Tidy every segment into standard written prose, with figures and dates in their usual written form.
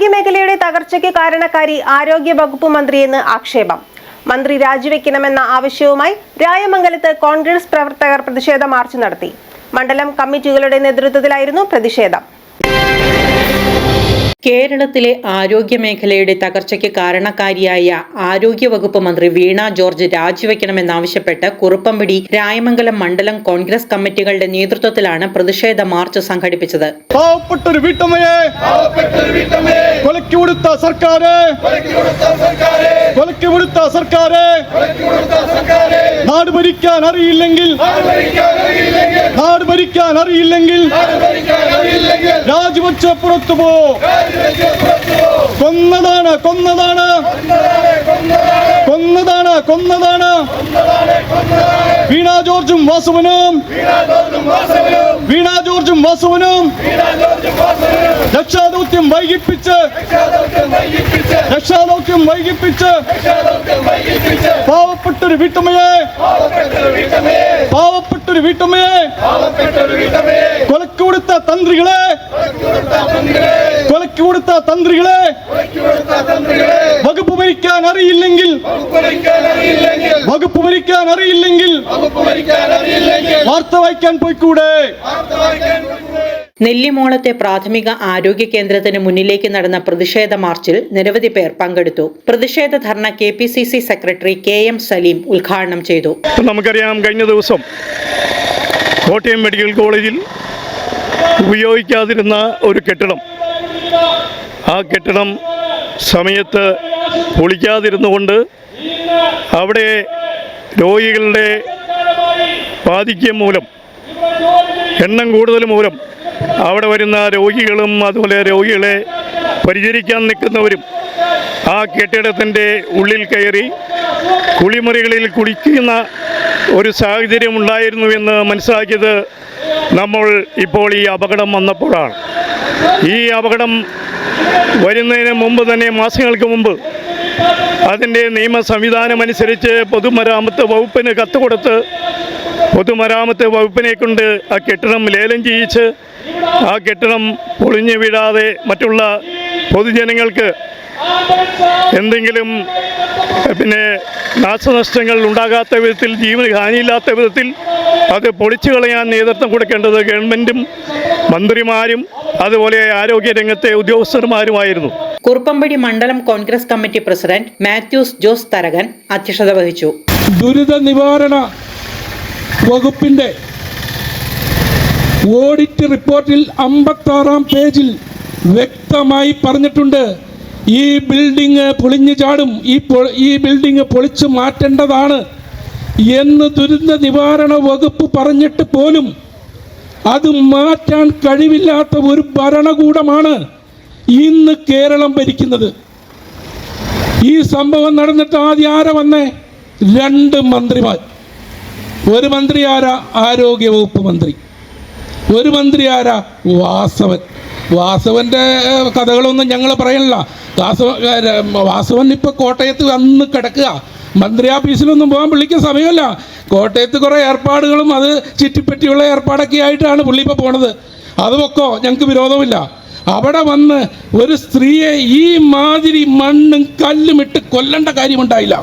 ആരോഗ്യമേഖലയുടെ തകർച്ചയ്ക്ക് കാരണക്കാരി ആരോഗ്യ വകുപ്പ് മന്ത്രിയെന്ന് ആക്ഷേപം. മന്ത്രി രാജിവെക്കണമെന്ന ആവശ്യവുമായി രായമംഗലത്ത് കോൺഗ്രസ് പ്രവർത്തകർ പ്രതിഷേധ മാർച്ച് നടത്തി. മണ്ഡലം കമ്മിറ്റികളുടെ നേതൃത്വത്തിലായിരുന്നു പ്രതിഷേധം. കേരളത്തിലെ ആരോഗ്യമേഖലയുടെ തകർച്ചയ്ക്ക് കാരണക്കാരിയായ ആരോഗ്യവകുപ്പ് മന്ത്രി വീണ ജോർജ് രാജിവെക്കണമെന്നാവശ്യപ്പെട്ട് കുറുപ്പംപടി രായമംഗലം മണ്ഡലം കോൺഗ്രസ് കമ്മിറ്റികളുടെ നേതൃത്വത്തിലാണ് പ്രതിഷേധ മാർച്ച് സംഘടിപ്പിച്ചത്. വീണ ജോർജും വാസുവനും രക്ഷാദൗത്യം വൈകിപ്പിച്ച് പാവപ്പെട്ടൊരു വീട്ടമ്മയെ കൊലക്കുകൊടുത്ത തന്ത്രികളെ വകുപ്പ് ഭരിക്കാൻ അറിയില്ലെങ്കിൽ വാർത്ത വായിക്കാൻ പോയിക്കൂടെ? നെല്ലിമോളത്തെ പ്രാഥമിക ആരോഗ്യ കേന്ദ്രത്തിന് മുന്നിലേക്ക് നടന്ന പ്രതിഷേധ മാർച്ചിൽ നിരവധി പേർ പങ്കെടുത്തു. പ്രതിഷേധ ധർണ KPCC സെക്രട്ടറി KM സലീം ഉദ്ഘാടനം ചെയ്തു. നമുക്കറിയാം, കഴിഞ്ഞ ദിവസം കോട്ടയം മെഡിക്കൽ കോളേജിൽ ഉപയോഗിക്കാതിരുന്ന ഒരു കെട്ടിടം, ആ കെട്ടിടം സമയത്ത് പൊളിക്കാതിരുന്നുകൊണ്ട് അവിടെ രോഗികളുടെ ബാധിക്കും മൂലം, എണ്ണം കൂടുതൽ മൂലം അവിടെ വരുന്ന രോഗികളും അതുപോലെ രോഗികളെ പരിചരിക്കാൻ നിൽക്കുന്നവരും ആ കെട്ടിടത്തിൻ്റെ ഉള്ളിൽ കയറി കുളിമുറികളിൽ കുളിക്കുന്ന ഒരു സാഹചര്യം ഉണ്ടായിരുന്നുവെന്ന് മനസ്സിലാക്കിയത് നമ്മൾ ഇപ്പോൾ ഈ അപകടം വന്നപ്പോഴാണ്. ഈ അപകടം വരുന്നതിന് മുമ്പ് തന്നെ, മാസങ്ങൾക്ക് മുമ്പ്, അതിൻ്റെ നിയമ സംവിധാനം അനുസരിച്ച് പൊതുമരാമത്ത് വകുപ്പിന് കത്ത് കൊടുത്ത് പൊതുമരാമത്ത് വകുപ്പിനെ കൊണ്ട് ആ കെട്ടിടം ലേലം ചെയ്യിച്ച് ആ കെട്ടിടം പൊളിഞ്ഞു വീഴാതെ മറ്റുള്ള പൊതുജനങ്ങൾക്ക് എന്തെങ്കിലും നാശനഷ്ടങ്ങൾ ഉണ്ടാകാത്ത വിധത്തിൽ, ജീവന് ഹാനിയില്ലാത്ത വിധത്തിൽ അത് പൊളിച്ചു കളയാൻ നേതൃത്വം കൊടുക്കേണ്ടത് ഗവൺമെൻറ്റും മന്ത്രിമാരും അതുപോലെ ആരോഗ്യരംഗത്തെ ഉദ്യോഗസ്ഥന്മാരുമായിരുന്നു. കുറുപ്പംപടി മണ്ഡലം Congress committee president Mathews Jose Tharakan അധ്യക്ഷത വഹിച്ചു. ദുരിത നിവാരണ വകുപ്പിന്റെ ഓഡിറ്റ് റിപ്പോർട്ടിൽ 56-ാം പേജിൽ വ്യക്തമായി പറഞ്ഞിട്ടുണ്ട്, ഈ ബിൽഡിംഗ് പൊളിഞ്ഞു ചാടും, ഈ ബിൽഡിംഗ് പൊളിച്ചു മാറ്റേണ്ടതാണ് എന്ന് ദുരന്ത നിവാരണ വകുപ്പ് പറഞ്ഞിട്ട് പോലും അത് മാറ്റാൻ കഴിവില്ലാത്ത ഒരു ഭരണകൂടമാണ് ഇന്ന് കേരളം ഭരിക്കുന്നത്. ഈ സംഭവം നടന്നിട്ട് ആദ്യം ആരാ വന്നേ? 2 മന്ത്രിമാർ. ഒരു മന്ത്രി ആരാ? ആരോഗ്യവകുപ്പ് മന്ത്രി. ഒരു മന്ത്രി ആരാ? വാസവൻ്റെ കഥകളൊന്നും ഞങ്ങൾ പറയണില്ല. വാസവൻ ഇപ്പോൾ കോട്ടയത്ത് വന്ന് കിടക്കുക. മന്ത്രി ഓഫീസിലൊന്നും പോകാൻ പുള്ളിക്ക് സമയമല്ല. കോട്ടയത്ത് കുറേ ഏർപ്പാടുകളും അത് ചുറ്റിപ്പറ്റിയുള്ള ഏർപ്പാടൊക്കെ ആയിട്ടാണ് പുള്ളി ഇപ്പോൾ പോണത്. അതുമൊക്കെ ഞങ്ങൾക്ക് വിരോധമില്ല. അവിടെ വന്ന് ഒരു സ്ത്രീയെ ഈ മാതിരി മണ്ണും കല്ലും ഇട്ട് കൊല്ലേണ്ട കാര്യമുണ്ടായില്ല.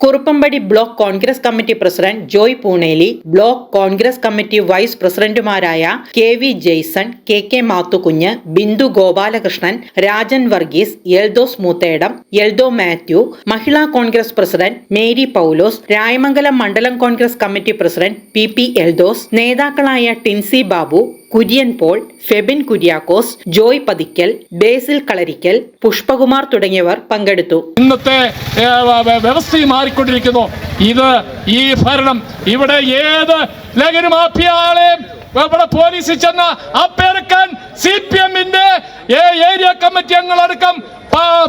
Kuruppampady block Congress committee president Joy Pooneli, block Congress committee vice പ്രസിഡന്റുമാരായ KV Jaison, KK Mathukunju, Bindu Gopalakrishnan, Rajan Varghese, Eldhose Moothedam, Eldho Mathew, Mahila Congress president Mary Paulose, Rayamangalam മണ്ഡലം Congress committee president PP Eldhose, നേതാക്കളായ ടിൻസി ബാബു, കുര്യൻ പോൾ, ഫെബിൻ കുര്യാക്കോസ്, ജോയ് പതിക്കൽ, ബേസിൽ കളരിക്കൽ, പുഷ്പകുമാർ തുടങ്ങിയവർ പങ്കെടുത്തു. ഇന്നത്തെ വ്യവസ്ഥ മാറിക്കൊണ്ടിരിക്കുന്നു. ഈ ഭരണം ഇവിടെ ഏത് ലഹരി മാഫിയകളെയും ഇവിടെ പോലീസിൽ ചെന്ന് അപ്പേറക്കാൻ CPM-ന്റെ ഏരിയ കമ്മിറ്റി അംഗങ്ങളടക്കം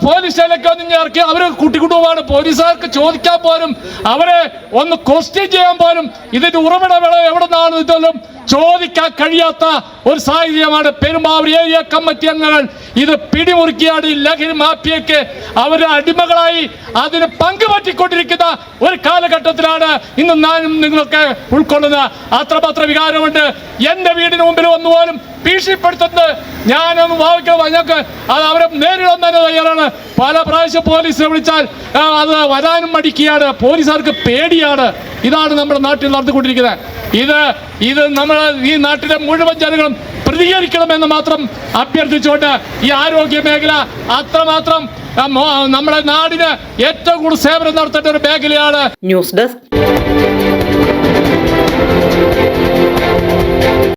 പോലീസ് സ്റ്റേഷനിലേക്ക് ഒന്ന് ഇറക്കി അവരെ കൂട്ടിക്കൊണ്ടുപോവാണ്. പോലീസുകാർക്ക് ചോദിക്കാൻ പോലും, അവരെ ഒന്ന് ക്വസ്റ്റ്യൻ ചെയ്യാൻ പോലും ഇതിന്റെ ഉറവിടം എവിടെ നിന്നാണ് ഇതെല്ലാം ചോദിക്കാൻ കഴിയാത്ത ഒരു സാഹചര്യം രാഷ്ട്രീയമാണ്. പെരുമ്പാവൂർ ഏരിയ കമ്മിറ്റി അംഗങ്ങൾ ഇത് പിടിമുറുക്കിയാണ് ഈ ലഹരി മാഫിയയ്ക്ക് അവരുടെ അടിമകളായി അതിന് പങ്കുപറ്റിക്കൊണ്ടിരിക്കുന്ന ഒരു കാലഘട്ടത്തിലാണ് ഇന്ന് ഞാനും നിങ്ങളൊക്കെ ഉൾക്കൊള്ളുന്ന അത്രമാത്രം വികാരമുണ്ട്. എൻ്റെ വീടിന് മുമ്പിൽ വന്നുപോലും ഭീഷണിപ്പെടുത്തുന്നത് ഞാനൊന്ന് ഭാവിക്കുമ്പോൾ ഞങ്ങൾക്ക് അത് അവരെ നേരിടാൻ തന്നെ തയ്യാറാണ്. പല പ്രാവശ്യം പോലീസിനെ വിളിച്ചാൽ അത് വരാനും മടിക്കുകയാണ്. പോലീസുകാർക്ക് പേടിയാണ്. ഇതാണ് നമ്മുടെ നാട്ടിൽ നടന്നുകൊണ്ടിരിക്കുന്നത്. ഇത് നമ്മൾ ഈ നാട്ടിലെ മുഴുവൻ ജനങ്ങളും പ്രതികരിക്കണമെന്ന് മാത്രം അഭ്യർത്ഥിച്ചുകൊണ്ട് ഈ ആരോഗ്യ മേഖല അത്രമാത്രം നമ്മുടെ നാടിന് ഏറ്റവും കൂടുതൽ സേവനം നടത്തേണ്ട ഒരു മേഖലയാണ്. News desk